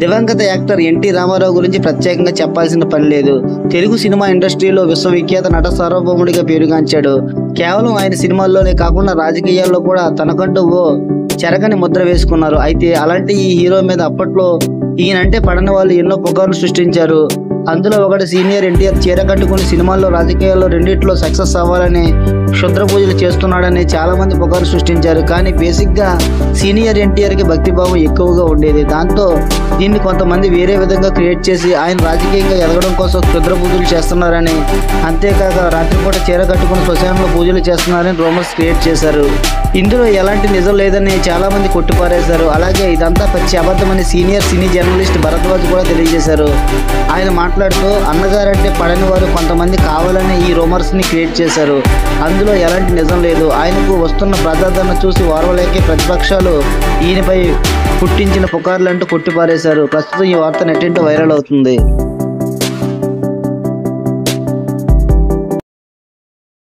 దివంగత actor NT Ramarao గురించి ప్రత్యేకంగా చెప్పాల్సిన పని లేదు. తెలుగు సినిమా ఇండస్ట్రీలో విశ్వవిఖ్యాత నట సార్వభౌముడిగా పేరుగాంచాడు. కేవలం ఆయన సినిమాల్లోనే కాకుండా రాజకీయాల్లో కూడా తనకంటూ ఓ చెరగని ముద్ర వేసుకున్నారు. అయితే అలాంటి ఈ హీరో మీద అప్పట్లో ఈయనంటే పడని వాళ్ళు ఎన్నో పుకార్లు సృష్టించారు. అందులో ఒకటి సీనియర్ ఎన్టీఆర్ చీర కట్టుకుని సినిమాల్లో రాజకీయాల్లో రెండిట్లో సక్సెస్ అవ్వాలని క్షుద్ర పూజలు చేస్తున్నాడని చాలా మంది పుకార్లు సృష్టించారు. కానీ బేసిక్గా సీనియర్ ఎన్టీఆర్కి భక్తిభావం ఎక్కువగా ఉండేది. దాంతో దీన్ని కొంతమంది వేరే విధంగా క్రియేట్ చేసి ఆయన రాజకీయంగా ఎదగడం కోసం క్షుద్ర పూజలు చేస్తున్నారని, అంతేకాక రాత్రిపూట చీర కట్టుకుని శ్మశానంలో పూజలు చేస్తున్నారని రూమర్స్ క్రియేట్ చేశారు. ఇందులో ఎలాంటి నిజం లేదని చాలా మంది కొట్టిపారేశారు. అలాగే ఇదంతా పచ్చి అబద్ధమని సీనియర్ సినీ జర్నలిస్ట్ భరద్వాజ్ కూడా తెలియజేశారు. ఆయన మాట్లాడుతూ అన్నగారంటే పడని వారు కొంతమంది కావాలని ఈ రూమర్స్ని క్రియేట్ చేశారు. అందులో ఎలాంటి నిజం లేదు. ఆయనకు వస్తున్న ప్రజాదరణ చూసి ఓర్వలేకే ప్రతిపక్షాలు ఈయనపై పుట్టించిన పుకార్లంటూ కొట్టిపారేశారు. ప్రస్తుతం ఈ వార్త నెట్టింట వైరల్ అవుతుంది.